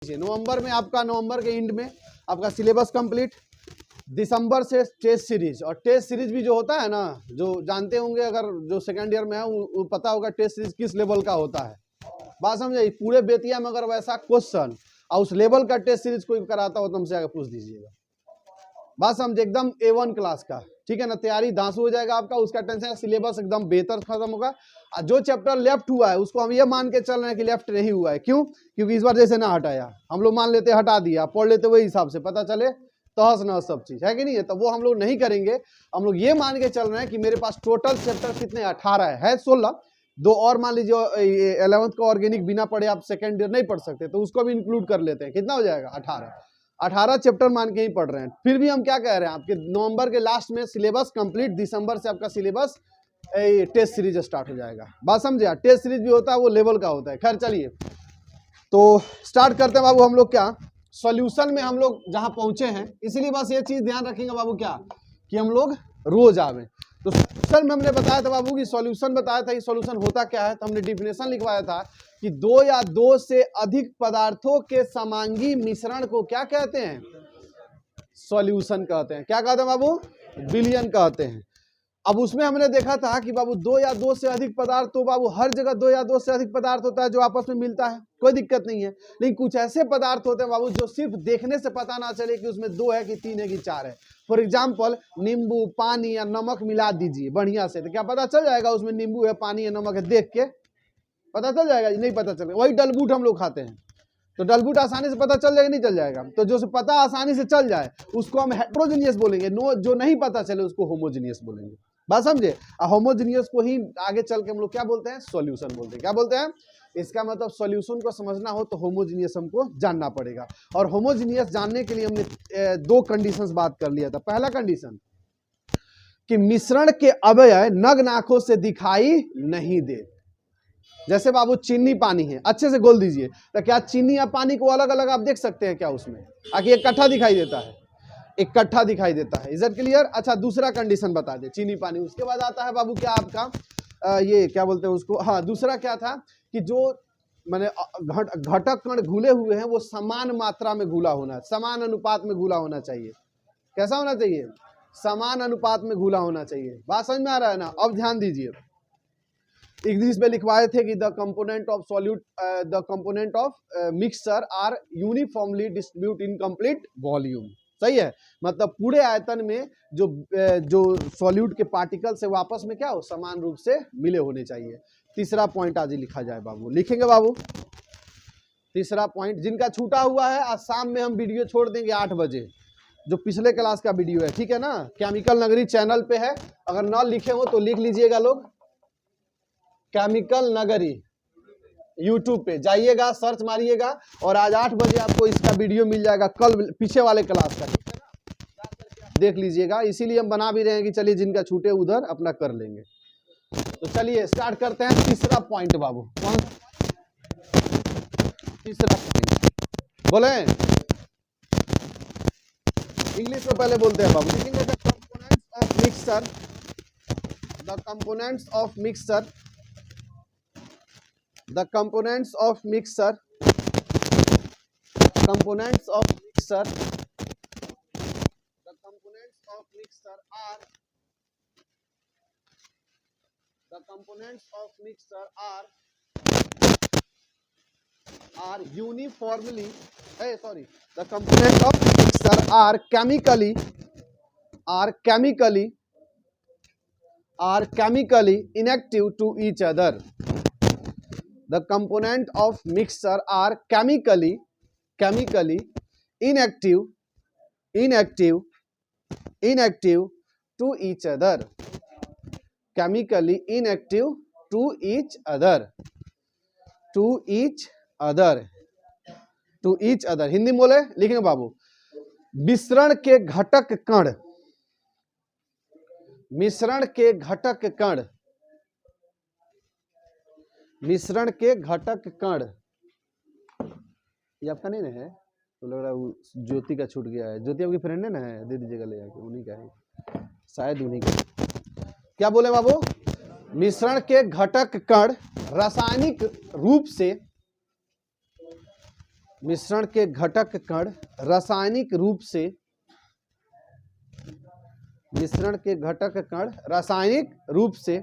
देखिए नवंबर में आपका, नवंबर के एंड में आपका सिलेबस कंप्लीट, दिसंबर से टेस्ट सीरीज, और टेस्ट सीरीज भी जो होता है ना, जो जानते होंगे अगर जो सेकेंड ईयर में है वो पता होगा टेस्ट सीरीज किस लेवल का होता है। बात समझे, पूरे बेतिया में अगर वैसा क्वेश्चन और उस लेवल का टेस्ट सीरीज कोई कराता हो तो हमसे आगे पूछ दीजिएगा। बात समझे, एकदम A1 क्लास का, ठीक है ना, तैयारी धांसू हो जाएगा आपका, उसका टेंशन, सिलेबस एकदम बेहतर खत्म होगा। जो चैप्टर लेफ्ट हुआ है उसको हम ये मान के चल रहे हैं कि लेफ्ट नहीं हुआ है, क्यों? क्योंकि इस बार जैसे ना हटाया, हम लोग मान लेते हटा दिया, पढ़ लेते वही हिसाब से, पता चले तहस नहस सब चीज है कि नहीं है, तो वो हम लोग नहीं करेंगे। हम लोग ये मान के चल रहे हैं कि मेरे पास टोटल चैप्टर कितने, 18 है 16, 2 और मान लीजिए 11th का ऑर्गेनिक बिना पढ़े आप सेकेंड ईयर नहीं पढ़ सकते, तो उसको भी इंक्लूड कर लेते हैं, कितना हो जाएगा 18 चैप्टर मान के ही पढ़ रहे हैं। फिर भी हम क्या कह रहे हैं, आपके नवंबर के लास्ट में सिलेबस कंप्लीट, दिसंबर से आपका सिलेबस टेस्ट सीरीज स्टार्ट हो जाएगा। बात समझे, टेस्ट सीरीज भी होता है वो लेवल का होता है। खैर चलिए तो स्टार्ट करते हैं बाबू हम लोग, क्या सॉल्यूशन में हम लोग जहां पहुंचे हैं, इसीलिए बस ये चीज ध्यान रखेंगे बाबू क्या, कि हम लोग रोज आवे। तो सॉल्यूशन में हमने बताया था बाबू कि सॉल्यूशन बताया था, ये सॉल्यूशन होता क्या है, तो हमने डिफिनेशन लिखवाया था कि 2 या 2 से अधिक पदार्थों के समांगी मिश्रण को क्या कहते हैं, सॉल्यूशन कहते हैं। क्या कहते हैं बाबू, विलयन कहते हैं। अब उसमें हमने देखा था कि बाबू 2 या 2 से अधिक पदार्थ, तो बाबू हर जगह 2 या 2 से अधिक पदार्थ होता है जो आपस में मिलता है, कोई दिक्कत नहीं है। लेकिन कुछ ऐसे पदार्थ होते हैं बाबू जो सिर्फ देखने से पता ना चले कि उसमें 2 है कि 3 है कि 4 है। फॉर एग्जाम्पल नींबू, पानी या नमक मिला दीजिए बढ़िया से, तो क्या पता चल जाएगा उसमें नींबू है, पानी है, नमक है, देख के पता चल जाएगा? नहीं पता चलेगा। वही डलबूट हम लोग खाते हैं, तो डलबूट आसानी से पता चल जाएगा, नहीं चल जाएगा? तो जो पता आसानी से चल जाए उसको हम हेट्रोजीनियस बोलेंगे, जो नहीं पता चले उसको होमोजीनियस बोलेंगे। बात समझे, होमोजीनियस को ही आगे चल के हम लोग क्या बोलते हैं, सॉल्यूशन बोलते हैं। क्या बोलते हैं? इसका मतलब सॉल्यूशन को समझना हो तो होमोजीनियस हमको जानना पड़ेगा। और होमोजीनियस जानने के लिए हमने 2 कंडीशंस बात कर लिया था। पहला कंडीशन कि मिश्रण के अवयव नग्न आंखों से दिखाई नहीं दे। जैसे बाबू चीनी पानी है, अच्छे से घोल दीजिए, तो क्या चीनी या पानी को अलग अलग आप देख सकते हैं क्या उसमें? आखिर इकट्ठा दिखाई देता है, इकट्ठा दिखाई देता है। Is it clear? अच्छा, दूसरा कंडीशन बता दे, चीनी पानी। उसके बाद आता है बाबू क्या आपका ये क्या बोलते हैं उसको, हाँ दूसरा क्या था कि जो माने घटक कण घुले हुए हैं वो समान मात्रा में घुला होना, समान अनुपात में घुला होना चाहिए। कैसा होना चाहिए? समान अनुपात में घुला होना चाहिए। बात समझ में आ रहा है ना? अब ध्यान दीजिए, इंग्लिश में लिखवाए थे कि the component of solute, the component of mixture are uniformly distribute in complete volume. सही है, मतलब पूरे आयतन में जो सॉल्यूट के पार्टिकल से वापस में क्या हो, समान रूप से मिले होने चाहिए। तीसरा पॉइंट आज ही लिखा जाए बाबू, लिखेंगे बाबू तीसरा पॉइंट। जिनका छूटा हुआ है आज शाम में हम वीडियो छोड़ देंगे 8 बजे, जो पिछले क्लास का वीडियो है, ठीक है ना? केमिकल नगरी चैनल पे है, अगर ना लिखे हो तो लिख लीजिएगा लोग, केमिकल नगरी यूट्यूब पे जाइएगा, सर्च मारिएगा, और आज 8 बजे आपको इसका वीडियो मिल जाएगा, कल पीछे वाले क्लास का, देख लीजिएगा। इसीलिए हम बना भी रहे हैं कि चलिए जिनका छूटे उधर अपना कर लेंगे। तो चलिए स्टार्ट करते हैं तीसरा पॉइंट बाबू। कौन तीसरा पॉइंट बोले? इंग्लिश में पहले बोलते हैं बाबू, लिखेंगे the components of mixture, the components of mixture, the components of mixture, components of mixture, the components of mixture are, the components of mixture are uniformly, the components of mixture are chemically inactive to each other. The component of mixture are chemically inactive to each other. Chemically inactive to each other. To each other. To each other. Hindi में बोले, लिखेंगे बाबू, मिश्रण के घटक कण, मिश्रण के घटक कण, मिश्रण के घटक कण। ये आपका नहीं ना है, तो लग रहा है ज्योति का छूट गया है। ज्योति आपकी फ्रेंड है ना, है, दे दीजिएगा ले जाके, उन्हीं का है शायद, उन्हीं का। क्या बोले बाबू? मिश्रण के घटक कण रासायनिक रूप से मिश्रण के घटक कण रासायनिक रूप से, मिश्रण के घटक कण रासायनिक रूप से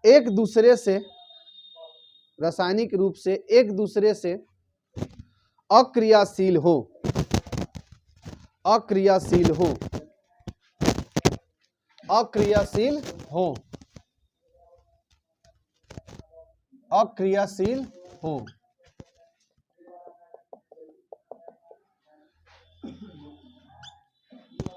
एक दूसरे से, रासायनिक रूप से एक दूसरे से अक्रियाशील हो, अक्रियाशील हो, अक्रियाशील हो, अक्रियाशील हो।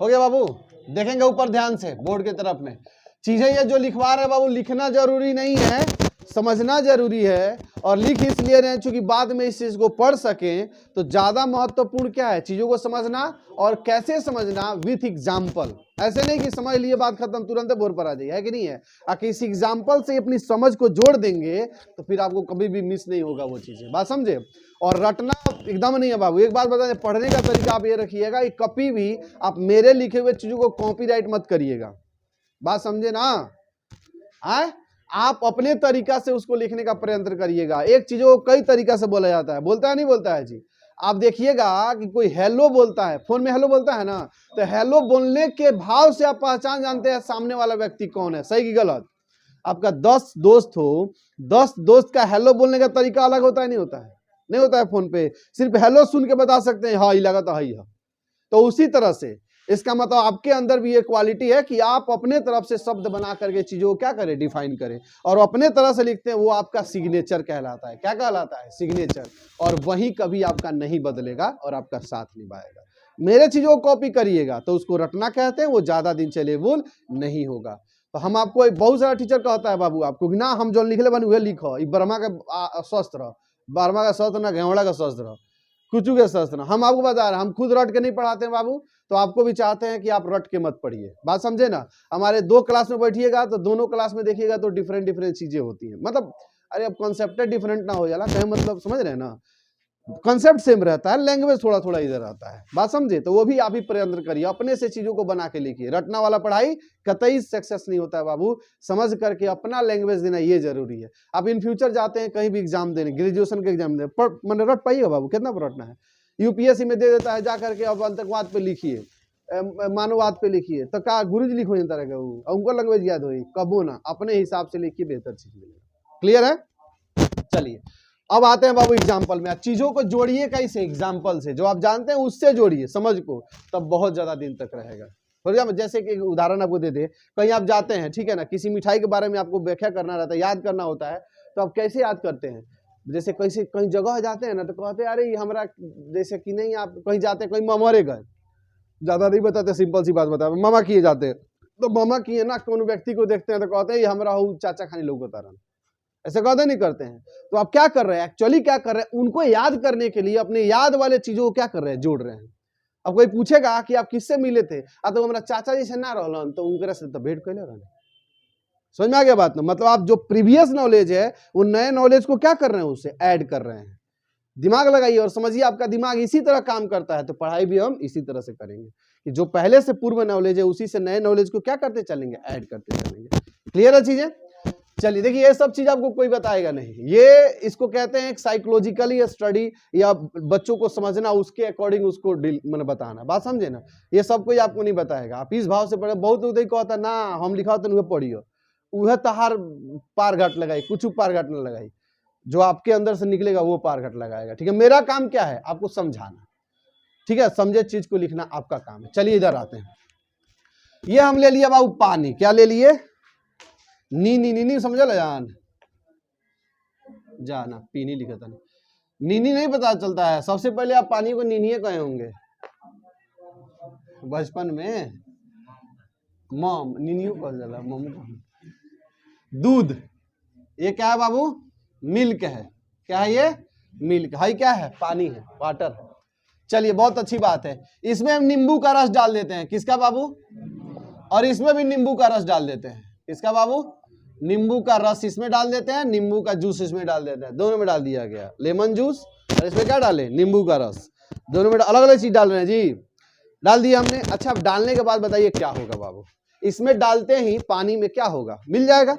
हो गया बाबू? देखेंगे ऊपर ध्यान से बोर्ड की तरफ में। चीजें ये जो लिखवा रहे हैं बाबू, लिखना जरूरी नहीं है, समझना जरूरी है। और लिख इसलिए रहे हैं चूंकि बाद में इस चीज को पढ़ सकें। तो ज्यादा महत्वपूर्ण क्या है? चीजों को समझना, और कैसे समझना? With example. ऐसे नहीं कि समझ लिए बात खत्म, तुरंत बोर्ड पर आ जाइए, है कि नहीं है? आखिर इस एग्जाम्पल से अपनी समझ को जोड़ देंगे तो फिर आपको कभी भी मिस नहीं होगा वो चीजें। बात समझे? और रटना एकदम नहीं है बाबू। एक बात बता दें, पढ़ने का तरीका आप ये रखिएगा, कभी भी आप मेरे लिखे हुए चीजों को कॉपीराइट मत करिएगा। बात समझे ना? आए, आप अपने तरीका से उसको लिखने का प्रयत्न करिएगा। एक चीजों को कई तरीका से बोला जाता है, बोलता है नहीं बोलता है जी? आप देखिएगा कि कोई हेलो बोलता है, फोन में हेलो बोलता है ना, तो हेलो बोलने के भाव से आप पहचान जानते हैं सामने वाला व्यक्ति कौन है, सही कि गलत। आपका 10 दोस्त हो, 10 दोस्त का हेलो बोलने का तरीका अलग होता है, नहीं होता है? नहीं होता है। फोन पे सिर्फ हेलो सुन के बता सकते हैं, हाँ ही लगा तो हाँ ही है। तो उसी तरह से इसका मतलब आपके अंदर भी ये क्वालिटी है कि आप अपने तरफ से शब्द बना करके चीजों को क्या करें? डिफाइन करें, और अपने तरह से लिखते हैं। वो आपका सिग्नेचर कहलाता है। क्या कहलाता है? सिग्नेचर। और वही कभी आपका नहीं बदलेगा और आपका साथ निभाएगा। मेरे चीजों को कॉपी करिएगा तो उसको रटना कहते हैं, वो ज्यादा दिन चलेबुल नहीं होगा। तो हम आपको, बहुत सारा टीचर कहता है बाबू आपको कि ना हम जो लिखले बन उहे लिखो, ब्रह्मा का स्वस्थ रहो, बारमा का स्वस्थ ना, घेवड़ा का स्वस्थ रहो, कुछ के स्वस्थ ना। हम आपको बता रहे हैं, हम खुद रट के नहीं पढ़ाते हैं बाबू, तो आपको भी चाहते हैं कि आप रट के मत पढ़िए। बात समझे ना? हमारे 2 क्लास में बैठिएगा तो दोनों क्लास में देखिएगा तो डिफरेंट चीजें होती हैं। मतलब अरे अब कॉन्सेप्ट डिफरेंट ना हो जाला, कहीं मतलब समझ रहे हैं ना? कॉन्सेप्ट सेम रहता है, लैंग्वेज थोड़ा थोड़ा इधर आता है। बात समझे? तो वो भी आप ही प्रयत्न करिए, अपने से चीजों को बना के लिखिए। रटना वाला पढ़ाई कतई सक्सेस नहीं होता है बाबू। समझ करके अपना लैंग्वेज देना ये जरूरी है। आप इन फ्यूचर जाते हैं कहीं भी एग्जाम देने, ग्रेजुएशन के एग्जाम देने, मैंने रट पाइएगा बाबू? कितना पर रटना है? यूपीएससी में दे देता है, जा करके अब आतंकवाद पे लिखिए, मानववाद पे लिखिए, तो का गुरु जी लिखो इन तरह का, उनको लैंग्वेज याद होगी कबो ना। अपने हिसाब से लिखिए, बेहतर चीज मिलेगा। क्लियर है? चलिए अब आते हैं बाबू एग्जाम्पल में। चीजों को जोड़िए कैसे? एग्जाम्पल से, जो आप जानते हैं उससे जोड़िए समझ को, तब बहुत ज्यादा दिन तक रहेगा। फॉर एग्जाम्पल, जैसे कि उदाहरण आपको दे दे, कहीं आप जाते हैं, ठीक है ना, किसी मिठाई के बारे में आपको व्याख्या करना रहता है, याद करना होता है, तो आप कैसे याद करते हैं? जैसे कैसे कहीं जगह जाते हैं ना, तो कहते हैं अरे हमारा, जैसे कि नहीं, आप कहीं जाते हैं, कहीं ममरे गए, ज्यादा नहीं बताते, सिंपल सी बात बताते, मामा किए जाते हैं, तो मामा किए ना, कौन व्यक्ति को देखते हैं तो कहते हैं ये हमारा चाचा खानी लोग बता रहा, ऐसे कहते नहीं करते हैं। तो आप क्या कर रहे हैं? एक्चुअली क्या कर रहे हैं? उनको याद करने के लिए अपने याद वाले चीजों को क्या कर रहे हैं? जोड़ रहे हैं। अब कोई पूछेगा कि आप किससे मिले थे, तो हमारा चाचा जी से ना रहलन, तो उनके से तो भेंट कैले रहने। समझ में आ गया बात ना? मतलब आप जो प्रीवियस नॉलेज है, वो नए नॉलेज को क्या कर रहे हैं? उससे ऐड कर रहे हैं। दिमाग लगाइए और समझिए, आपका दिमाग इसी तरह काम करता है, तो पढ़ाई भी हम इसी तरह से करेंगे कि जो पहले से पूर्व नॉलेज है उसी से नए नॉलेज को क्या करते चलेंगे? ऐड करते चलेंगे। क्लियर है चीजें? चलिए देखिए, ये सब चीज आपको कोई बताएगा नहीं। ये इसको कहते हैं एक साइकोलॉजिकली स्टडी, या बच्चों को समझना, उसके अकॉर्डिंग उसको मैंने बताना। बात समझे ना? ये सब कोई आपको नहीं बताएगा। आप इस भाव से पढ़े, बहुत उदय कहता ना हम लिखा तो पढ़ियो, वह तहार पार घाट लगाई, कुछ पार घाट न लगाई, जो आपके अंदर से निकलेगा वो पार घाट लगाएगा। ठीक है, मेरा काम क्या है? आपको समझाना। ठीक है, समझे चीज को लिखना आपका काम है। चलिए इधर आते हैं। ये हम ले लिया बाबू पानी, क्या ले लिए? नी समझ जान जाना, पीनी लिखा था, नीनी नहीं पता चलता है। सबसे पहले आप पानी को नीनिए कहे होंगे बचपन में, मम नीनियो कह जाला, मम। दूध, ये क्या है बाबू? मिल्क है। क्या है ये? मिल्क है। क्या है? पानी है, वाटर है। चलिए बहुत अच्छी बात है। इसमें हम नींबू का रस डाल देते हैं। किसका बाबू? और इसमें भी नींबू का रस डाल देते हैं। किसका बाबू? नींबू का रस इसमें डाल देते हैं, नींबू का जूस इसमें डाल देते हैं। दोनों में डाल दिया गया, लेमन जूस, और इसमें क्या डाले? नींबू का रस। दोनों में अलग अलग चीज डाल रहे हैं जी, डाल दिया हमने। अच्छा, अब डालने के बाद बताइए क्या होगा बाबू? इसमें डालते ही पानी में क्या होगा? मिल जाएगा।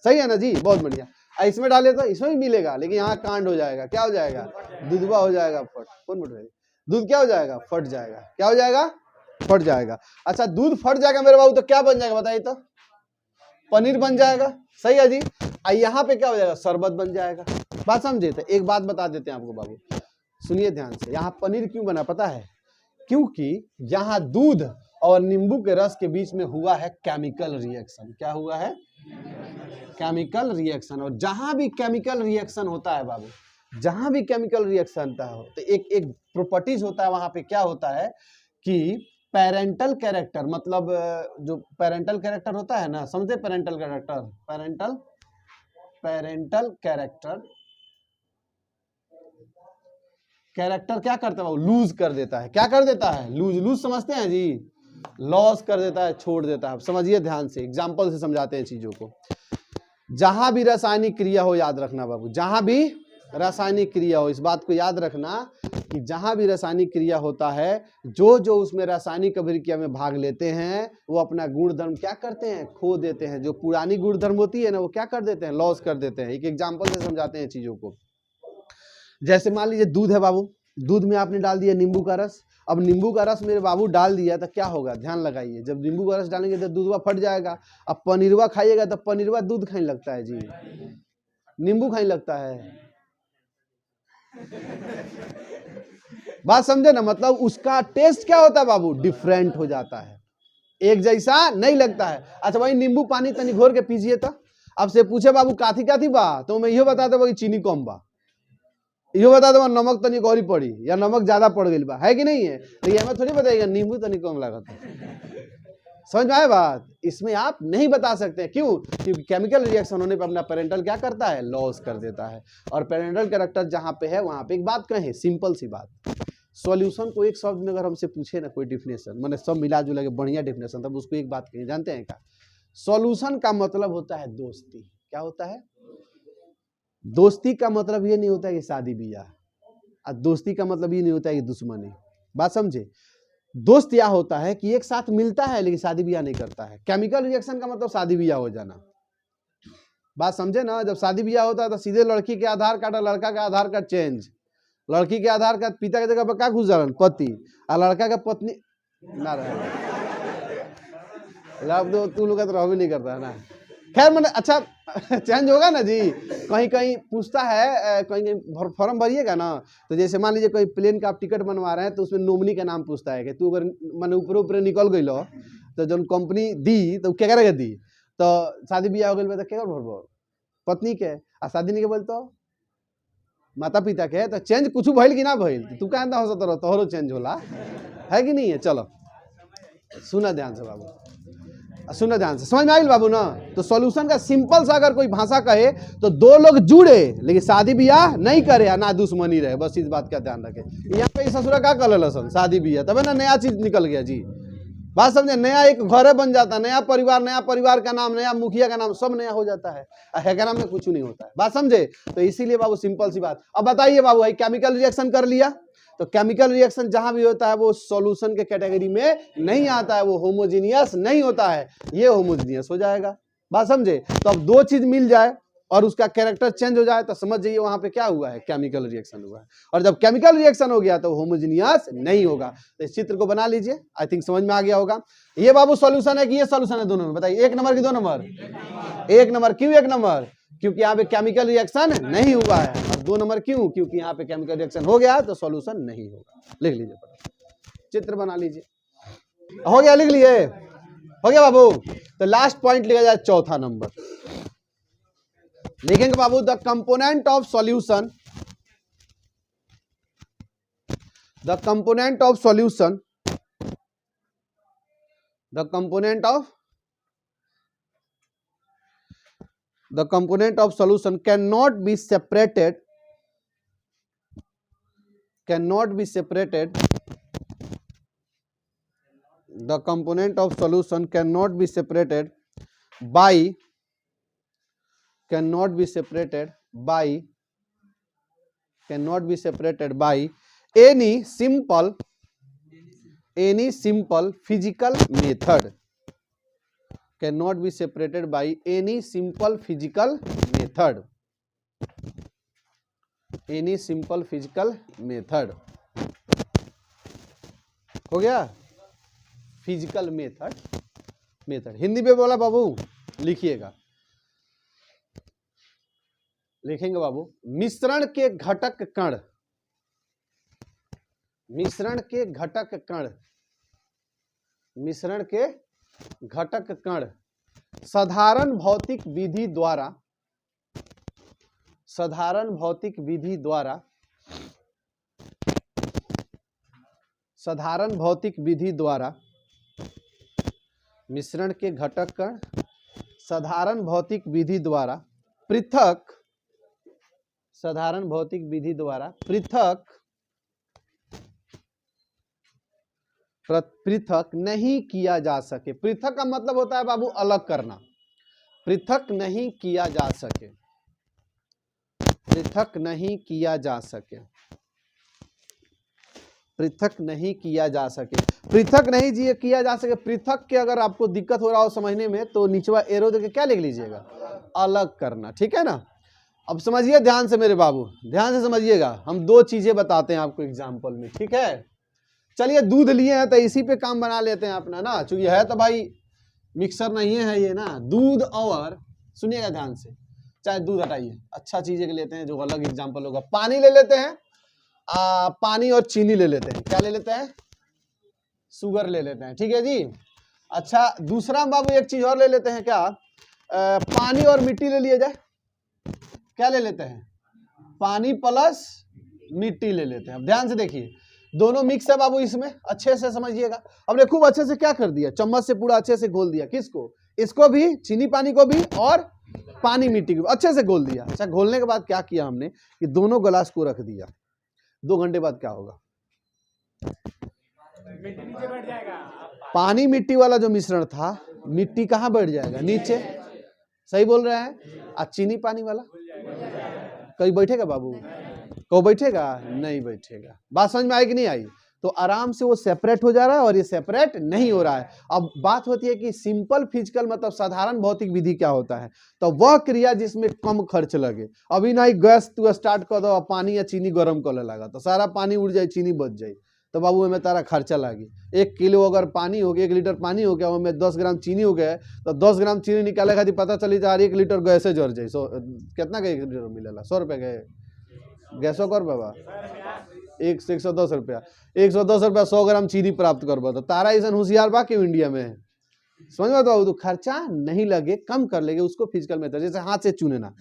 सही है ना जी? बहुत बढ़िया। इसमें डाले तो इसमें भी मिलेगा, लेकिन यहाँ कांड हो जाएगा, क्या हो जाएगा, दूधवा हो जाएगा, फट, कौन बोल रहे, दूध क्या हो जाएगा, फट जाएगा, क्या हो जाएगा, फट जाएगा। अच्छा दूध फट जाएगा मेरे बाबू, तो क्या बन जाएगा बताइए तो, पनीर बन जाएगा, सही है जी। यहाँ पे क्या हो जाएगा, शरबत बन जाएगा। बात समझे? तो एक बात बता देते हैं आपको बाबू, सुनिए ध्यान से, यहाँ पनीर क्यों बना पता है, क्योंकि यहाँ दूध और नींबू के रस के बीच में हुआ है केमिकल रिएक्शन। क्या हुआ है, केमिकल रिएक्शन। और जहां भी केमिकल रिएक्शन होता है बाबू, जहां भी केमिकल रिएक्शन होता है तो एक प्रॉपर्टीज होता है, वहां पे क्या होता है कि पेरेंटल कैरेक्टर, मतलब जो पेरेंटल कैरेक्टर होता है ना, समझते पेरेंटल कैरेक्टर, पेरेंटल कैरेक्टर क्या करता है, लूज कर देता है। क्या कर देता है, लूज समझते हैं जी, लॉस कर देता है, छोड़ देता है। समझिए ध्यान से, एग्जाम्पल से समझाते हैं चीजों को। जहां भी रासायनिक क्रिया हो, याद रखना बाबू, जहां भी रासायनिक क्रिया हो, इस बात को याद रखना कि जहां भी रासायनिक क्रिया होता है, जो जो उसमें रासायनिक अभिक्रिया में भाग लेते हैं वो अपना गुणधर्म क्या करते हैं, खो देते हैं। जो पुरानी गुणधर्म होती है ना, वो क्या कर देते हैं, लॉस कर देते हैं। एक एग्जाम्पल से समझाते हैं चीजों को। जैसे मान लीजिए दूध है बाबू, दूध में आपने डाल दिया नींबू का रस। अब नींबू का रस मेरे बाबू डाल दिया तो क्या होगा, ध्यान लगाइए, जब नींबू का रस डालेंगे तो दूधवा फट जाएगा। अब पनीरवा खाइएगा तो पनीरवा दूध खाने लगता है जी, नींबू खाने लगता है। बात समझे ना, मतलब उसका टेस्ट क्या होता है बाबू, डिफरेंट हो जाता है, एक जैसा नहीं लगता है। अच्छा भाई नींबू पानी तनी घोर के पीजिए तो, अब से पूछे बाबू काथी काथी बा, तो मैं यो बता दे चीनी कम बा, यो बता दो नमक तनी गौरी पड़ी या नमक ज्यादा पड़ गई बा, है कि नहीं है। लेकिन हमें थोड़ी बताइएगा नींबू तनी कम लगा था। समझ में आए बात, इसमें आप नहीं बता सकते, क्यों, क्योंकि केमिकल रिएक्शन होने पर अपना पेरेंटल क्या करता है, लॉस कर देता है। और पेरेंटल कैरेक्टर जहां पे है वहां पे एक बात कहें, सिंपल सी बात, सॉल्यूशन को एक शब्द में अगर हमसे पूछे ना कोई डिफिनेशन, मैंने सब मिला जुला के बढ़िया डिफिनेशन, तब उसको एक बात कहें, जानते हैं क्या, सॉल्यूशन का मतलब होता है दोस्ती। क्या होता है, दोस्ती का मतलब ये नहीं होता है कि शादी ब्याह, और दोस्ती का मतलब ये नहीं होता है कि दुश्मनी। बात समझे, दोस्त यह होता है कि एक साथ मिलता है लेकिन शादी ब्याह नहीं करता है। केमिकल रिएक्शन का मतलब शादी ब्याह हो जाना। बात समझे ना, जब शादी ब्याह होता है तो सीधे लड़की के आधार कार्ड और लड़का का आधार कार्ड चेंज, लड़की के आधार कार्ड पिता की जगह पर क्या घुस जाए, पति, और लड़का का पत्नी ना रहे, तू लोग तो रह भी नहीं करता है ना। खैर मैंने अच्छा चेंज होगा ना जी, कहीं कहीं पूछता है, कहीं कहीं फॉर्म भरिएगा ना, तो जैसे मान लीजिए कोई प्लेन का आप टिकट बनवा रहे हैं तो उसमें नॉमिनी का नाम पूछता है कि तू अगर मैंने ऊपर ऊपर निकल गई लो तो जो कंपनी दी तो क्या करेगा दी, तो शादी ब्याह हो गई तो क्या भरबो, पत्नी के, आ शादी नहीं के बोल तो माता पिता के, तो चेंज कुछ भइल कि ना भइल, तू कहाँ हो सकता रहो, तोहरो चेंज होला, है कि नहीं है। चलो सुना ध्यान से बाबू, सुना ध्यान से, समझ में आइल बाबू ना। तो सॉल्यूशन का सिंपल सा अगर कोई भाषा कहे तो दो लोग जुड़े लेकिन शादी ब्याह नहीं करे ना दुश्मनी रहे, बस इस बात का ध्यान रखे। यहाँ पे ससुरा क्या कर लेसन, शादी ब्याह, तब ना नया चीज निकल गया जी। बात समझे, नया एक घर बन जाता है, नया परिवार का नाम, नया मुखिया का नाम, सब नया हो जाता है, हैगरा में कुछ नहीं होता है। बात समझे, तो इसीलिए बाबू सिंपल सी बात। अब बताइए बाबू, भाई केमिकल रिएक्शन कर लिया, तो केमिकल रिएक्शन जहां भी होता है वो सॉल्यूशन के कैटेगरी में नहीं आता है, वो होमोजीनियस नहीं होता है, ये होमोजीनियस हो जाएगा। बात समझे, तो अब दो चीज मिल जाए और उसका कैरेक्टर चेंज हो जाए तो समझ जाइए वहां पे क्या हुआ है, केमिकल रिएक्शन हुआ है। और जब केमिकल रिएक्शन हो गया तो होमोजीनियस नहीं होगा। तो इस चित्र को बना लीजिए, आई थिंक समझ में आ गया होगा। ये बाबू सॉल्यूशन है कि ये सॉल्यूशन है, दोनों में बताइए, एक नंबर की दो नंबर, एक नंबर। क्यों एक नंबर, क्योंकि यहाँ पे केमिकल रिएक्शन नहीं हुआ है। और दो नंबर क्यों, क्योंकि यहाँ पे केमिकल रिएक्शन हो गया तो सॉल्यूशन नहीं होगा। लिख लीजिए, चित्र बना लीजिए, हो गया, लिख लिए, हो गया बाबू। तो लास्ट पॉइंट लिखा जाए, चौथा नंबर लिखेंगे बाबू, the component of solution, the component of solution, the component of solution cannot be separated, the component of solution cannot be separated by any simple physical method, cannot be separated by any simple physical method। Any simple physical method, हो गया physical method. Hindi में बोला बाबू, लिखिएगा, लिखेंगे बाबू। मिश्रण के घटक कण, मिश्रण के घटक कण, मिश्रण के घटक कण साधारण भौतिक विधि द्वारा, साधारण भौतिक विधि द्वारा, साधारण भौतिक विधि द्वारा मिश्रण के घटक कण साधारण भौतिक विधि द्वारा पृथक, साधारण भौतिक विधि द्वारा पृथक, पृथक नहीं किया जा सके। पृथक का मतलब होता है बाबू अलग करना, पृथक नहीं किया जा सके, पृथक नहीं किया जा सके, पृथक नहीं किया जा सके, पृथक नहीं जी किया जा सके। पृथक के अगर आपको दिक्कत हो रहा हो समझने में तो नीचवा एरो देके क्या लिख लीजिएगा, अलग करना, ठीक है ना। अब समझिए ध्यान से मेरे बाबू, ध्यान से समझिएगा। हम दो चीजें बताते हैं आपको एग्जाम्पल में, ठीक है। चलिए दूध लिए हैं तो इसी पे काम बना लेते हैं अपना ना, चूंकि है तो भाई मिक्सर नहीं है ये ना, दूध और, सुनिएगा ध्यान से, चाहे दूध हटाइए, अच्छा चीजें लेते हैं जो अलग एग्जाम्पल होगा। पानी ले लेते हैं, पानी और चीनी ले लेते हैं, क्या ले लेते हैं, शुगर ले लेते हैं, ठीक है जी। अच्छा दूसरा बाबू एक चीज और ले लेते हैं, क्या, पानी और मिट्टी ले लिया जाए, क्या ले लेते हैं, पानी प्लस मिट्टी ले लेते हैं। अब ध्यान से देखिए, दोनों मिक्स है बाबू, इसमें अच्छे से समझिएगा। हमने खूब अच्छे से क्या कर दिया, चम्मच से पूरा अच्छे से घोल दिया, किसको, इसको भी, चीनी पानी को भी और पानी मिट्टी को अच्छे से घोल दिया। अच्छा घोलने के बाद क्या किया हमने कि दोनों गिलास को रख दिया। 2 घंटे बाद क्या होगा, पानी मिट्टी वाला जो मिश्रण था, मिट्टी कहाँ बैठ जाएगा, नीचे, सही बोल रहे हैं। और चीनी पानी वाला कहीं बैठेगा बाबू, को बैठेगा, नहीं बैठेगा। बात समझ में आई कि नहीं आई। तो आराम से वो सेपरेट हो जा रहा है और ये सेपरेट नहीं हो रहा है। अब बात होती है कि सिंपल फिजिकल मतलब साधारण भौतिक विधि क्या होता है, तो वह क्रिया जिसमें कम खर्च लगे। अभी नहीं गैस तू स्टार्ट कर दो, पानी या चीनी गर्म कर लगा तो सारा पानी उड़ जाए, चीनी बच जाए, तो बाबू हमें तारा खर्चा लगी। 1 किलो अगर पानी हो गया, 1 लीटर पानी हो गया, उसमें 10 ग्राम चीनी हो गया, तो 10 ग्राम चीनी निकाले खातिर पता चली जा 1 लीटर गैसे जर जाए। कितना का 1 लीटर मिलेला, 100 रुपये गए गैसो कर बाबा, 110 रुपया, 110 रुपया 100 ग्राम चीनी प्राप्त कर तो तारा ऐसा होशियार बा क्यों इंडिया में, समझ में तो खर्चा नहीं लगे, कम कर लेंगे उसको फिजिकल मेथड। जैसे हाथ से चुनना,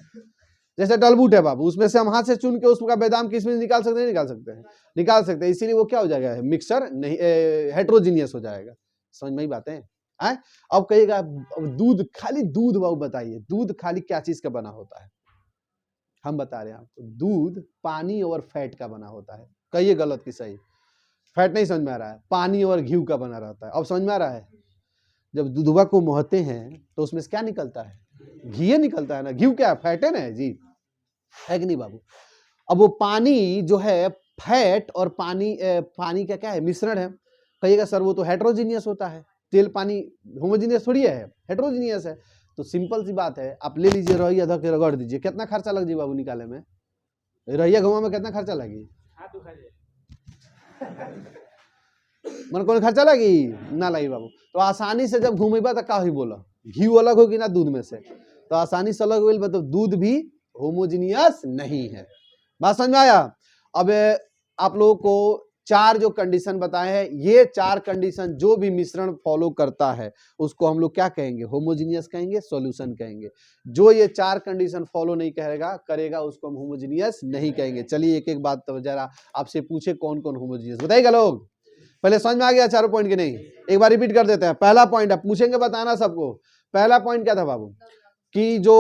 जैसे डलबूट है बाबू, उसमें से हम हाथ से चुन के उसका बादाम किशमिश निकाल सकते हैं, निकाल सकते हैं, निकाल सकते हैं। इसीलिए वो क्या हो जाएगा, मिक्सर नहीं, हेट्रोजीनियस हो जाएगा। समझ में ही बातें हैं। अब कहिएगा दूध, खाली दूध बाबू बताइए, दूध खाली क्या चीज का बना होता है, हम बता रहे हैं आपको, दूध पानी और फैट का बना होता है। कहिए गलत कि सही, फैट नहीं समझ में आ रहा है, पानी और घी का बना रहता है। अब समझ में आ रहा है, जब दूधवा को मोहते हैं तो उसमें से क्या निकलता है, घी निकलता है ना, घी क्या है, फैट है ना जी, है कि नहीं बाबू। अब वो पानी जो है फैट और पानी, पानी का क्या है, मिश्रण है। कहिएगा सर वो तो हेट्रोजीनियस होता है, तेल पानी होमोजीनियस थोड़ी है, हेट्रोजीनियस है। तो सिंपल सी बात है, आप ले लीजिए रही अधक के रगड़ दीजिए, कितना खर्चा लग जाए बाबू निकाले में, रहिया घुमा में कितना खर्चा लगी, मन कौन खर्चा लगी ना लगी बाबू। तो आसानी से जब घूमेबा तो का ही बोला, घी अलग होगी ना दूध में से, तो आसानी से अलग होगी, मतलब दूध भी होमोजीनियस नहीं है। बात समझ में आया। अब आप लोगों को 4 जो कंडीशन बताए हैं, ये 4 कंडीशन जो भी मिश्रण फॉलो करता है उसको हम लोग क्या कहेंगे, होमोजीनियस कहेंगे, सॉल्यूशन कहेंगे। जो ये 4 कंडीशन फॉलो नहीं करेगा उसको हम होमोजीनियस नहीं कहेंगे। चलिए एक एक बात तो जरा आपसे पूछे कौन कौन होमोजीनियस, बताइएगा लोग। पहले समझ में आ गया 4 पॉइंट के नहीं, एक बार रिपीट कर देते हैं। पहला पॉइंट है, पूछेंगे बताना सबको। पहला पॉइंट क्या था बाबू, कि जो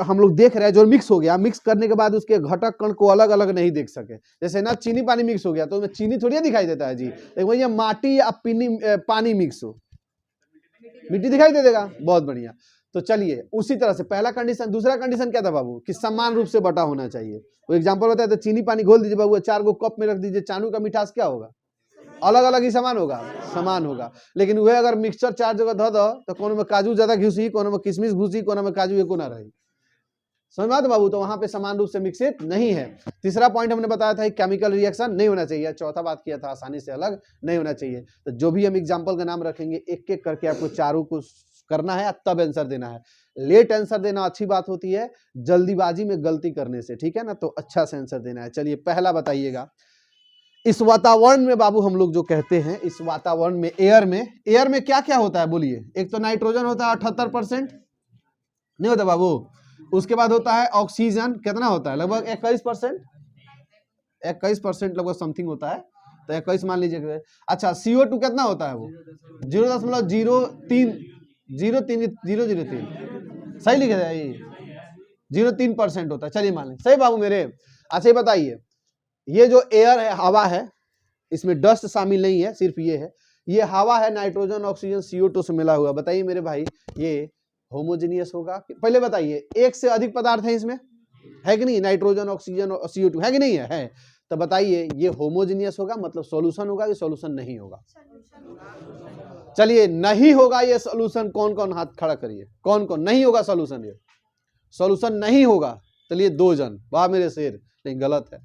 हम लोग देख रहे हैं जो मिक्स हो गया, मिक्स करने के बाद उसके घटक कण को अलग अलग नहीं देख सके। जैसे ना चीनी पानी मिक्स हो गया तो उसमें चीनी थोड़ी दिखाई देता है जी, लेकिन भैया माटी या पानी मिक्स हो, मिट्टी दिखाई दे देगा, बहुत बढ़िया। तो चलिए उसी तरह से पहला कंडीशन। दूसरा कंडीशन क्या था बाबू, कि समान रूप से बटा होना चाहिए। वो एग्जाम्पल होता है, तो चीनी पानी घोल दीजिए बाबू, 4 को कप में रख दीजिए, चानू का मिठास क्या होगा, अलग अलग ही समान होगा, समान होगा। लेकिन वह अगर मिक्सचर 4 जगह धो दो तो कोनो में काजू ज्यादा घुसी, कोनो में किशमिश घुसी, कोनो में काजू एको ना रही। समझ में आता बाबू, तो वहां पे समान रूप से मिश्रित नहीं है। तीसरा पॉइंट हमने बताया था केमिकल रिएक्शन नहीं होना चाहिए। चौथा बात किया था आसानी से अलग नहीं होना चाहिए। तो जो भी हम एग्जाम्पल का नाम रखेंगे एक एक करके आपको चारों को करना है, तब आंसर देना है। लेट आंसर देना अच्छी बात होती है, जल्दीबाजी में गलती करने से, ठीक है ना। तो अच्छा से आंसर देना है। चलिए पहला बताइएगा, इस वातावरण में बाबू हम लोग जो कहते हैं, इस वातावरण में एयर में क्या क्या होता है बोलिए। एक तो नाइट्रोजन होता है 78%, नहीं होता बाबू। उसके बाद होता है ऑक्सीजन, कितना होता है, लगभग 21% लगभग समथिंग होता है, तो 21 मान लीजिए। अच्छा CO2 कितना होता है, वो 0.003 सही लिखा जाए, 0.3% होता है। चलिए मान लीजिए सही बाबू मेरे। अच्छा ये बताइए, ये जो एयर है, हवा है, इसमें डस्ट शामिल नहीं है, सिर्फ ये है, ये हवा है, नाइट्रोजन ऑक्सीजन CO2 से मिला हुआ। बताइए मेरे भाई, ये होमोजेनियस होगा? पहले बताइए, एक से अधिक पदार्थ है इसमें, है कि नहीं, नाइट्रोजन ऑक्सीजन और CO2 है कि नहीं है? तो बताइए ये होमोजेनियस होगा, मतलब सॉल्यूशन होगा कि सॉल्यूशन नहीं होगा? चलिए नहीं होगा ये सॉल्यूशन, कौन कौन हाथ खड़ा करिए, कौन कौन नहीं होगा सॉल्यूशन, ये सॉल्यूशन नहीं होगा। चलिए 2 जन, वाह मेरे शेर। नहीं गलत है।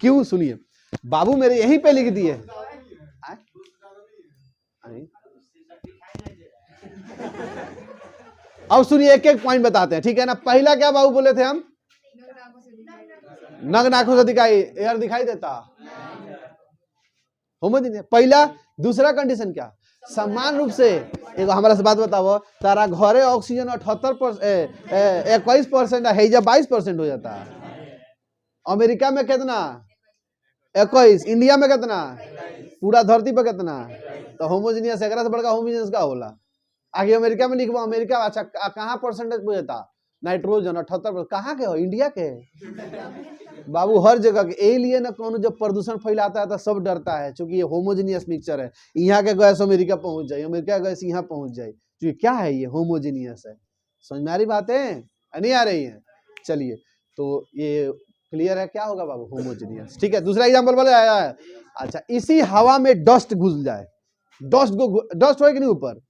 क्यों, सुनिए बाबू मेरे यहीं पे लिख दिए। अब सुनिए एक एक पॉइंट बताते हैं, ठीक है ना। पहला क्या बाबू बोले थे हम, नग्न आंखों से दिखाई, एयर दिखाई देता, होमोजेनियस पहला। दूसरा कंडीशन क्या, समान रूप से। एक हमारा से बात बताओ, तारा घरे ऑक्सीजन 21% है, जब 22% हो जाता है। अमेरिका में कितना, 21, इंडिया में कितना, पूरा धरती पर कितना, तो होमोजेनियस एकरा से बड़का होमोजेनियस का होला। आगे अमेरिका में लिखबो, अमेरिका अच्छा कहाँ परसेंटेज पूछता, नाइट्रोजन 78%, कहाँ के हो, इंडिया के बाबू, हर जगह के। यही लिए ना कौन जब प्रदूषण फैलाता है तो सब डरता है, क्योंकि ये होमोजेनियस मिक्सचर है। यहाँ के गैस अमेरिका पहुंच जाए, अमेरिका गैस यहाँ पहुंच जाए, तो ये क्या है, ये होमोजेनियस है। समझ में आ रही बातें, नहीं आ रही है? चलिए तो ये क्लियर है, क्या होगा बाबू, होमोजेनियस, ठीक है। दूसरा एग्जाम्पल बोले आया है। अच्छा, इसी हवा में डस्ट घुस जाए, डस्ट हो कि नहीं, ऊपर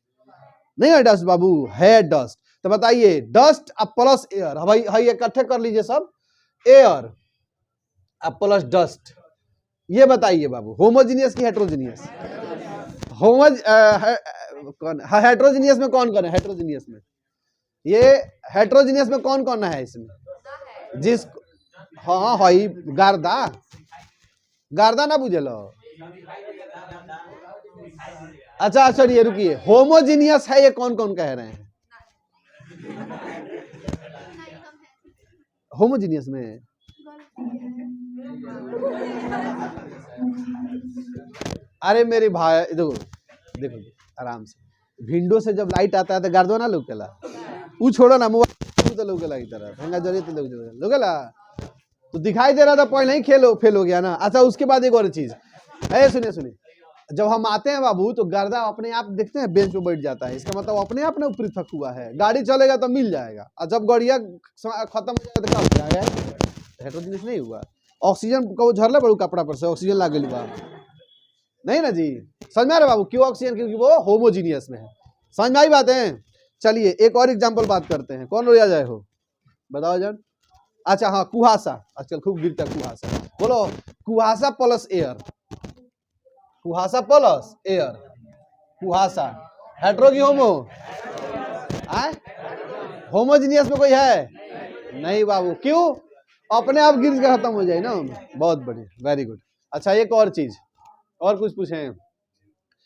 नहीं है डस्ट बाबू, है डस्ट। तो बताइए डस्ट अब प्लस एयर, भाई इकट्ठे कर लीजिए सब, एयर अब प्लस डस्ट, ये बताइए बाबू होमोजेनियस की हेट्रोजेनियस? हेट्रोजेनियस में कौन कौन है, हेट्रोजेनियस में, ये हेट्रोजेनियस में कौन कौन है इसमें, जिस हाँ हई गार्दा ना बुझल। अच्छा चलिए रुकिए, होमोजेनियस है ये कौन कौन कह रहे हैं, होमोजेनियस में? अरे मेरे भाई देखो देखो आराम से, विंडो से जब लाइट आता है तो गार्दो ना लौकेला, वो छोड़ो ना, मोबाइल तो लौकेला की तरह हेंगा जरिए तो लौकेला, तो दिखाई दे रहा था पहले ही फेल हो गया ना। अच्छा उसके बाद एक और चीज है, सुनिए, जब हम आते हैं बाबू तो गर्दा अपने आप देखते हैं बेंच पे बैठ जाता है, इसका मतलब अपने आप ना पृथक हुआ है। गाड़ी चलेगा तो मिल जाएगा, और जब गाड़िया खत्म हो जाएगा तो क्या हो जाएगा, हेट्रोजेनियस नहीं हुआ। ऑक्सीजन को झरले बड़ू कपड़ा पर से ऑक्सीजन लागे हुआ नहीं ना जी, समझ में आ रहा बाबू, क्यों ऑक्सीजन, क्योंकि वो होमोजीनियस में है। समझ में आई बात है? चलिए एक और एग्जाम्पल बात करते हैं, कौन रोया जाए हो बताओ जान। अच्छा हाँ, कुहासा, आजकल खूब गिरता है कुहासा, बोलो कुहासा प्लस एयर, कुहासा प्लस एयर, कुहासा हेट्रो की होमो, होमोजीनियस में कोई है नहीं बाबू, क्यों, अपने आप गिर के खत्म हो जाए ना। बहुत बढ़िया, वेरी गुड। अच्छा एक और चीज, और कुछ पूछे,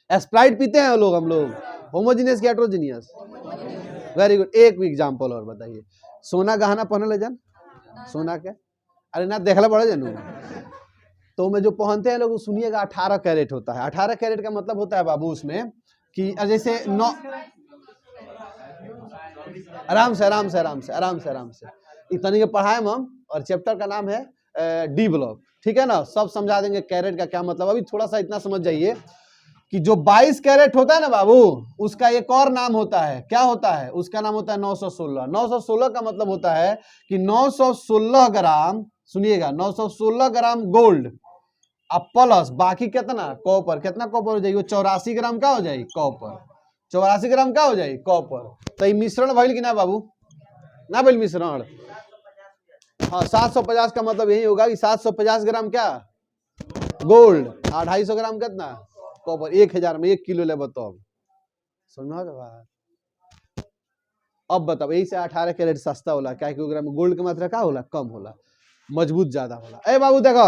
स्प्राइट पीते हैं लोग, हम लोग होमोजीनियस की हेट्रोजीनियस? Very good. एक एग्जांपल और बताइए, सोना गहना पहनले जान, सोना के, अरे ना देखला पड़े जानू, तो में जो पहनते हैं लोग सुनिएगा 18 कैरेट होता है। 18 कैरेट का मतलब होता है बाबू उसमें कि जैसे आराम से इतनी के पढ़ाए हम, और चैप्टर का नाम है डी ब्लॉक, ठीक है ना, सब समझा देंगे कैरेट का क्या मतलब। अभी थोड़ा सा इतना समझ जाइए कि जो 22 कैरेट होता है ना बाबू, उसका एक और नाम होता है, क्या होता है, उसका नाम होता है 916। 916 का मतलब होता है कि 916 ग्राम, सुनिएगा 916 ग्राम गोल्ड अब प्लस बाकी कितना कॉपर, कितना कॉपर हो जाएगी, 84 ग्राम का हो जाएगी कॉपर, 84 ग्राम का हो जाएगी कॉपर। तो ये मिश्रण भइल कि ना बाबू, ना बोल मिश्रण। हाँ 750 का मतलब यही होगा कि 750 ग्राम क्या गोल्ड और 250 ग्राम कितना कॉपर। 1000 में 1 किलो ले बताओ, समझा बात। अब बताओ यही से 18 कैरेट सस्ता होला, क्या किलोग्राम में गोल्ड की मात्रा का होला कम होला, मजबूत ज्यादा होला। ए बाबू देखो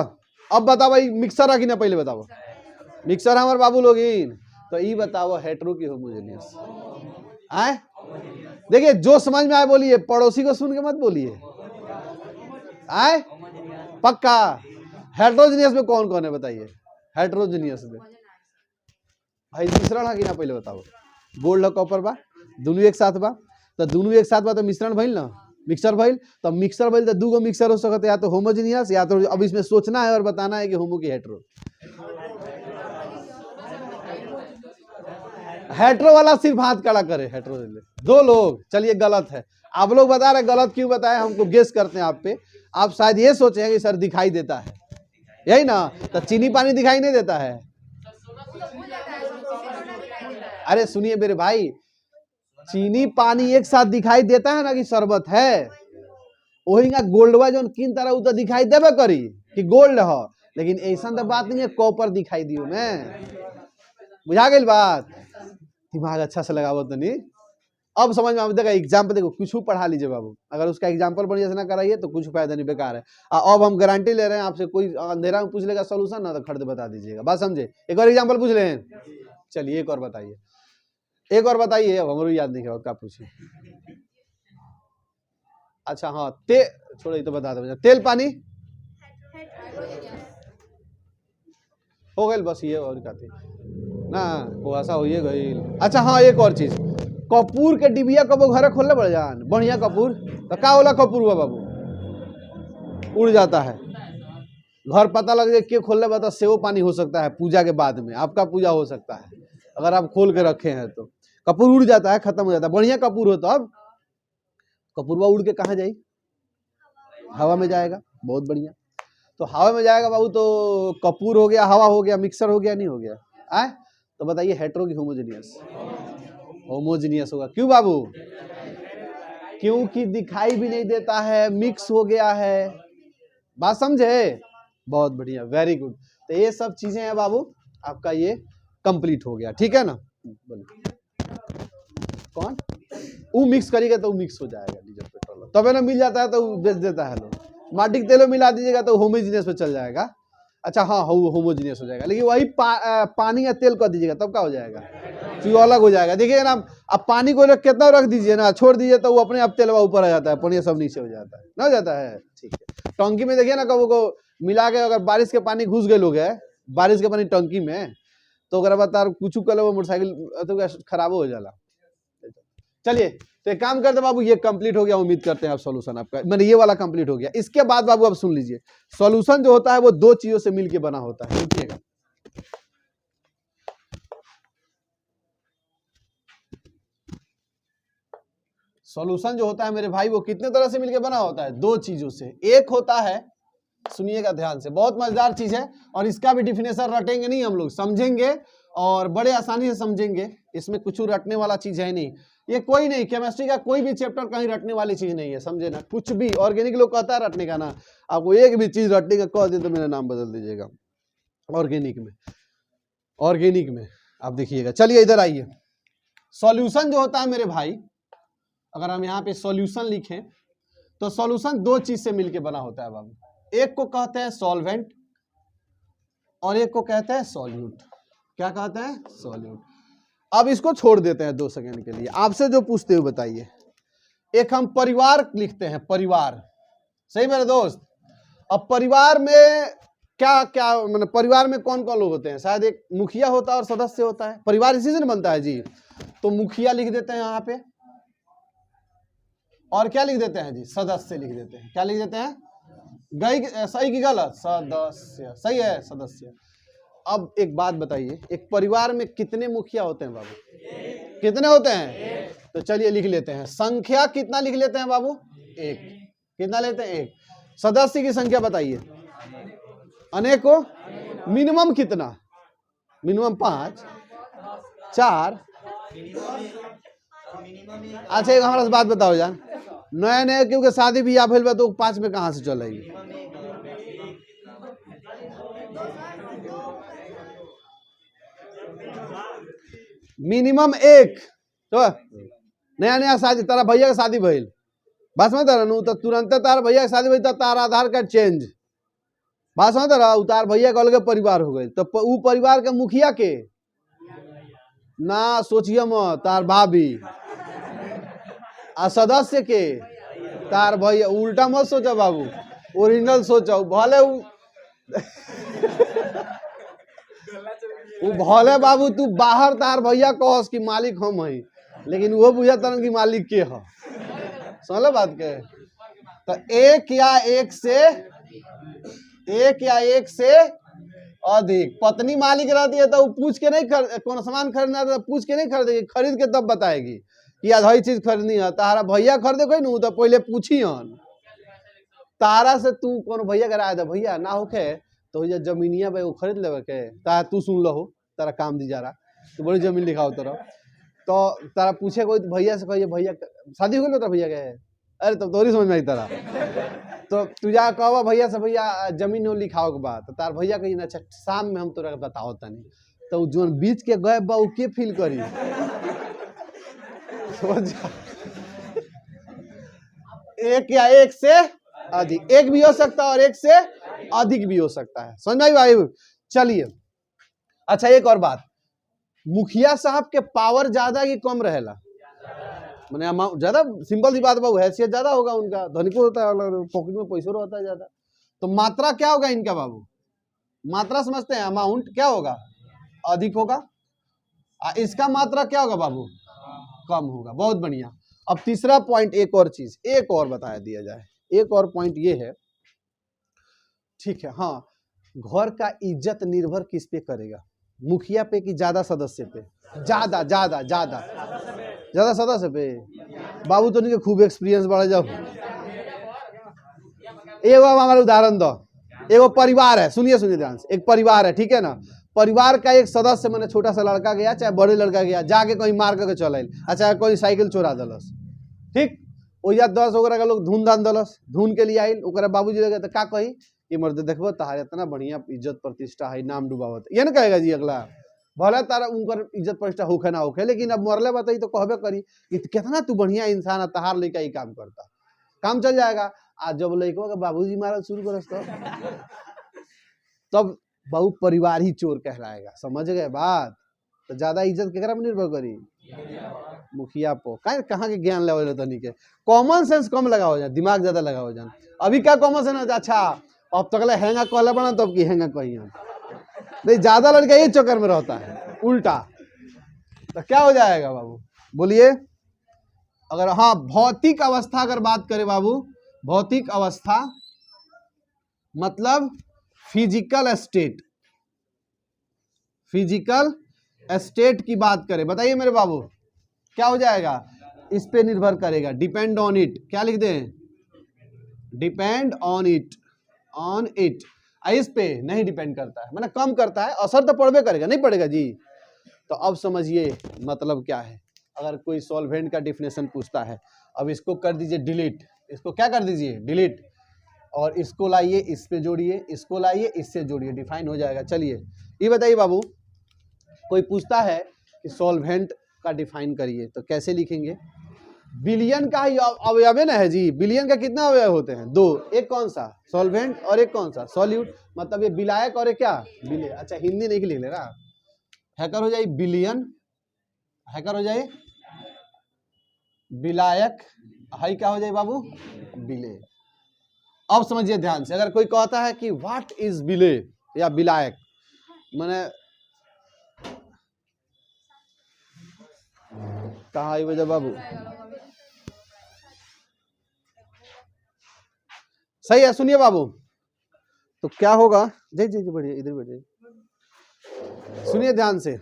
अब बताओ भाई मिक्सर है कि ना, पहले बताओ मिक्सर हमारे बाबू लोग तो ये बताओ हेटेरो की होमोजेनियस आए। देखिए जो समझ में आए बोलिए, पड़ोसी को सुन के मत बोलिए आए। पक्का हेटेरोजेनियस में कौन कौन है बताइए, हेटेरोजेनियस में भाई मिश्रण है कि ना, पहले बताओ। गोल्ड और कॉपर बा दोनों एक साथ बा, तो दोनों एक साथ बा तो मिश्रण भइल ना, मिक्सर भइल। तो मिक्सर भइल तो 2 गो मिक्सर हो सकता है, या तो होमोजेनियस या तो अब इसमें सोचना है और बताना है कि होमो की हेटेरो। हेटेरो वाला सिर्फ हाथ खड़ा करे, हेटेरो 2 लोग। चलिए गलत है, आप लोग बता रहे गलत क्यों बताए, हमको गेस करते हैं आप पे। आप शायद ये सोचे हैं कि सर दिखाई देता है, यही ना, तो चीनी पानी दिखाई नहीं देता है। अरे सुनिए मेरे भाई, चीनी पानी एक साथ दिखाई देता है ना कि शरबत है, वही गोल्डवा जो किन तरह तो दिखाई देवे करी कि गोल्ड हो, लेकिन ऐसा तो बात नहीं है कॉपर दिखाई दियो मैं, बुझा गई बात। दिमाग अच्छा से लगाओ तो नहीं, अब समझ में आ देखा। एग्जाम्पल देखो, कुछ पढ़ा लीजिए बाबू, अगर उसका एग्जाम्पल बढ़िया से ना कराइए तो कुछ फायदा नहीं, बेकार है। अब हम गारंटी ले रहे हैं आपसे, कोई अंधेरा में पूछ लेगा सोल्यूशन ना तो खड़े बता दीजिएगा, बात समझे। एक और एग्जाम्पल पूछ रहे हैं, चलिए एक और बताइए, एक और बताइए, अब हमारे याद नहीं क्या पूछिए। अच्छा हाँ छोड़ो तो बता दो, तेल पानी हो गई बस, ये और कहते ना कुआसा हो गई। अच्छा हाँ एक और चीज, कपूर के डिबिया कबो घर खोलने पड़ जान बढ़िया कपूर, तो का होला कपूर हुआ बाबू उड़ जाता है, घर पता लग जाए के खोलने बता सेव पानी हो सकता है, पूजा के बाद में आपका पूजा हो सकता है, अगर आप खोल के रखे हैं तो कपूर उड़ जाता है, खत्म हो जाता है। बढ़िया कपूर हो तो अब कपूरवा उड़ के कहाँ जाए, हवा में जाएगा, बहुत बढ़िया। तो हवा में जाएगा बाबू, तो कपूर हो गया, हवा हो गया, मिक्सर हो गया, नहीं हो गया आए। तो बताइए हेटेरो की होमोजेनियस, होमोजेनियस होगा। क्यों बाबू, क्योंकि दिखाई भी नहीं देता है, मिक्स हो गया है, बात समझे। बहुत बढ़िया, वेरी गुड। तो ये सब चीजें हैं बाबू, आपका ये कंप्लीट हो गया, ठीक है ना। बोलिए कौन वो मिक्स करेगा तो मिक्स हो जाएगा डीजल पेट्रोल, तब है ना मिल जाता है तो बेच देता है लोग। माटी के तेलों मिला दीजिएगा तो होमोजीनियस पे चल जाएगा। अच्छा हाँ होमोजीनियस हो जाएगा, लेकिन वही पानी या तेल कर दीजिएगा तब क्या हो जाएगा, तो अलग हो जाएगा। देखिए ना, अब पानी को कितना रख दीजिए ना, छोड़ दीजिए तो वो अपने आप तेलवा ऊपर आ जाता है, पानी सब नीचे हो जाता है, ना हो जाता है। ठीक है, टंकी में देखिए ना कबो को मिला के, अगर बारिश के पानी घुस गए लोग है, बारिश के पानी टंकी में, तो अगर बता कुछ कर वो मोटरसाइकिल तो खराब हो जाला। चलिए तो एक काम करते बाबू, ये कंप्लीट हो गया, उम्मीद करते हैं आप सॉल्यूशन आपका मैंने ये वाला कंप्लीट हो गया। इसके बाद बाबू अब सुन लीजिए, सॉल्यूशन जो होता है वो 2 चीजों से मिलकर बना होता है, देखिएगा। सॉल्यूशन जो होता है मेरे भाई वो कितने तरह से मिलकर बना होता है, 2 चीजों से। एक होता है, सुनिएगा ध्यान से, बहुत मजेदार चीज है, और इसका भी डिफिनेशन रटेंगे नहीं हम लोग, समझेंगे और बड़े आसानी से समझेंगे, इसमें कुछ रटने वाला चीज है नहीं। ये कोई नहीं, केमिस्ट्री का कोई भी चैप्टर कहीं रटने वाली चीज नहीं है, समझे ना। कुछ भी ऑर्गेनिक लोग कहता है रटने का ना, आपको एक भी चीज रटने का कह दे तो मेरा नाम बदल दीजिएगा। ऑर्गेनिक में, ऑर्गेनिक में आप देखिएगा। चलिए इधर आइए, सॉल्यूशन जो होता है मेरे भाई, अगर हम यहाँ पे सॉल्यूशन लिखें तो सॉल्यूशन 2 चीज से मिलकर बना होता है बाबू। एक को कहते हैं सॉल्वेंट और एक को कहते हैं सॉल्यूट। क्या कहते हैं, सॉल्यूट। अब इसको छोड़ देते हैं 2 सेकंड के लिए, आपसे जो पूछते हुए बताइए। एक हम परिवार लिखते हैं, परिवार, सही मेरे दोस्त। अब परिवार में क्या क्या मतलब, परिवार में कौन कौन लोग होते हैं, शायद एक मुखिया होता है और सदस्य होता है, परिवार इसी से बनता है जी। तो मुखिया लिख देते हैं यहाँ पे, और क्या लिख देते हैं जी, सदस्य लिख देते हैं। क्या लिख देते हैं, गई सही की गलत, सदस्य सही है, सदस्य। अब एक बात बताइए, एक परिवार में कितने मुखिया होते हैं बाबू, कितने होते हैं, तो चलिए लिख लेते हैं। संख्या कितना लिख लेते हैं बाबू, 1। कितना लेते हैं, 1। सदस्य की संख्या बताइए, अनेकों। मिनिमम कितना, मिनिमम 5, 4। अच्छा एक हमारा बात बताओ जान, नया नया क्योंकि शादी बियाह भेल बा तो 5 में कहाँ से चलेगी। मिनिमम 1 तो नया नया शादी, तारा भैया के शादी भइल बात समझ रहा नु, तो तुरंत तार भैया के शादी भइल तो तार आधार कार्ड चेंज बात समझ रहा, उतार भैया के अलग परिवार हो गए, तो उ परिवार के मुखिया के ना सोचिए मत, तार भाभी आ सदस्य के तार भैया, उल्टा मत सोचा बाबू, ओरिजिनल सोचो। भले भले बाबू तू बाहर तार भैया कहस कि मालिक हम है, लेकिन वो बुझा तरन कि मालिक के है, समझ बात के। तो एक या एक से अधिक पत्नी मालिक रहती है तो पूछ के नहीं कौन सामान खरीदना तो पूछ के नहीं खरीदेगी, खरीद के तब बताएगी कि आज हई चीज खरीदनी है। तारा भैया खरीदे कोई नू तो पहले पूछी हन तारा से, तू कौन भैया के राय दे भैया ना होके तो ये जमीनिया भाई वो खरीद लेवे के, तारा तू सुन लो तारा काम दी जा रहा तो बड़ी जमीन लिखाओ तरह, तो तारा पूछे कोई भैया से, कहिए भैया शादी हो गई तारा भैया के, अरे तब तोरी समझ में आई तारा, तो तू जा कहो भैया से भैया जमीन हो लिखाओ के बाद, तो तार भैया कही अच्छा शाम में हम तोरा बताओ तनी, तो जो बीच के गए बा उ के फील करी एक या एक से अधिक, एक भी हो सकता है और एक से अधिक भी हो सकता है, समझ में आई भाई। चलिए अच्छा एक और बात, मुखिया साहब के पावर ज्यादा कि कम रहेला, मैंने अमाउंट ज्यादा, सिंपल सी बात बाबू, हैसियत ज्यादा होगा उनका, धनिक होता है, पॉकेट में पैसा रहता है ज्यादा, तो मात्रा क्या होगा इनका बाबू, मात्रा समझते हैं, अमाउंट क्या होगा अधिक होगा, इसका मात्रा क्या होगा बाबू कम होगा। बहुत बढ़िया। अब तीसरा पॉइंट, एक और चीज एक और बताया दिया जाए, एक और पॉइंट ये है, ठीक है, हाँ, घर का इज्जत निर्भर किस पे करेगा, मुखिया पे कि ज्यादा सदस्य पे, ज्यादा ज्यादा ज्यादा ज्यादा सदस्य पे। बाबू तो नहीं खूब एक्सपीरियंस बढ़ जाओ, एगो हमारा उदाहरण दो, एगो परिवार है, सुनिए सुनिए ध्यान से, एक परिवार है, ठीक है ना, परिवार का एक सदस्य मैंने छोटा सा लड़का गया चाहे बड़े लड़का गया, जाके कहीं मार करके चल आयल, अच्छा कोई साइकिल चोरा दलस, ठीक, ओया 10 ओकरा का लोग धून दान दलस, धून के लिए आयल, ओकरा बाबूजी लगे तो का कही कि मर्द देखबो तहार इतना बढ़िया इज्जत प्रतिष्ठा है, नाम डुबावत, ये ना कहेगा जी अगला, भले तारा उनकर इज्जत प्रतिष्ठा होखे ना होखे, लेकिन अब मरले बताई तो कहबे करी कि कितना तू बढ़िया इंसान है, तहार लड़का ही काम करता, काम चल जाएगा। आज जब लड़कों का बाबूजी मारल शुरू करस तब बाबू परिवार ही चोर कहलाएगा, समझ गए बात। तो ज्यादा इज्जत केकरा में निर्भर करी, मुखिया पो, कहाँ के ज्ञान लेवल तनी के, कॉमन सेंस कम लगा हो जाए, दिमाग ज्यादा लगा हो जाए। अभी क्या कॉमन सेंस, अच्छा अब तक हैंगा कहला बना तब की हैंगा कही नहीं, ज्यादा लड़का ये चक्कर में रहता है उल्टा, तो क्या हो जाएगा बाबू बोलिए। अगर हाँ भौतिक अवस्था अगर बात करें बाबू, भौतिक अवस्था मतलब फिजिकल स्टेट, फिजिकल स्टेट की बात करें, बताइए मेरे बाबू क्या हो जाएगा, इस पे निर्भर करेगा, डिपेंड ऑन इट, क्या लिख दें, depend on it, on it, इस पे नहीं डिपेंड करता है, मतलब कम करता है, असर तो पड़बे करेगा, नहीं पड़ेगा जी। तो अब समझिए मतलब क्या है, अगर कोई सॉल्वेंट का डिफिनेशन पूछता है, अब इसको कर दीजिए डिलीट, इसको क्या कर दीजिए डिलीट, और इसको लाइए इस पे जोड़िए, इसको लाइए इससे जोड़िए, डिफाइन हो जाएगा। चलिए ये बताइए बाबू, कोई पूछता है कि सॉल्वेंट का डिफाइन करिए तो कैसे लिखेंगे, बिलियन का ही अवयव ना है जी, बिलियन का कितना अवयव होते हैं, 2, एक कौन सा सॉल्वेंट और एक कौन सा सॉल्यूट, मतलब ये विलायक और एक क्या बिले, अच्छा हिंदी नहीं लिख ले रहा, हैकर हो जाए बिलियन, हैकर हो जाए विलायक, हाई क्या हो जाए बाबू बिले। अब समझिए ध्यान से, अगर कोई कहता है कि व्हाट इज बिले या विलायक, मैंने कहा आई वजह बाबू, सही है, सुनिए बाबू, तो क्या होगा, जी जी जी बढ़िए, इधर बैठिए, सुनिए ध्यान से,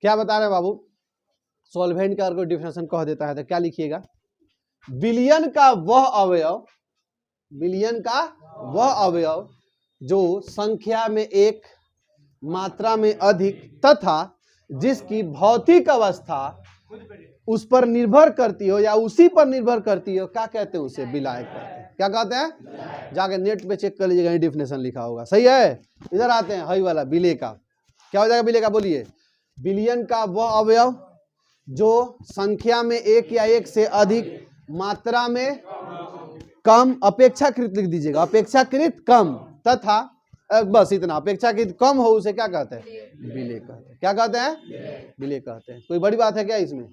क्या बता रहे हैं बाबू, सॉल्वेंट का अगर कोई डिफिनेशन कह देता है तो क्या लिखिएगा, बिलियन का वह अवयव, बिलियन का वह अवयव जो संख्या में एक, मात्रा में अधिक तथा जिसकी भौतिक अवस्था उस पर निर्भर करती हो या उसी पर निर्भर करती हो, क्या कहते हैं उसे? विलायक कहते हैं। क्या कहते हैं? जाके नेट पे चेक कर लीजिएगा, डेफिनेशन लिखा होगा। सही है। इधर आते हैं हई वाला विलय का। क्या हो जाएगा विलय का? बोलिए। विलयन का वह अवयव जो संख्या में एक या एक से अधिक, मात्रा में कम, अपेक्षाकृत लिख दीजिएगा, अपेक्षाकृत कम, तथा बस इतना, अपेक्षाकृत कम हो उसे क्या कहते हैं? विलय कहते हैं। क्या कहते हैं? विलय कहते हैं। कोई बड़ी बात है क्या इसमें?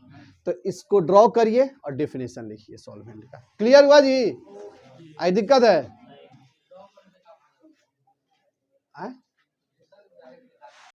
तो इसको ड्रॉ करिए और डेफिनेशन लिखिए सॉल्वेंट का। क्लियर हुआ जी? आई दिक्कत है?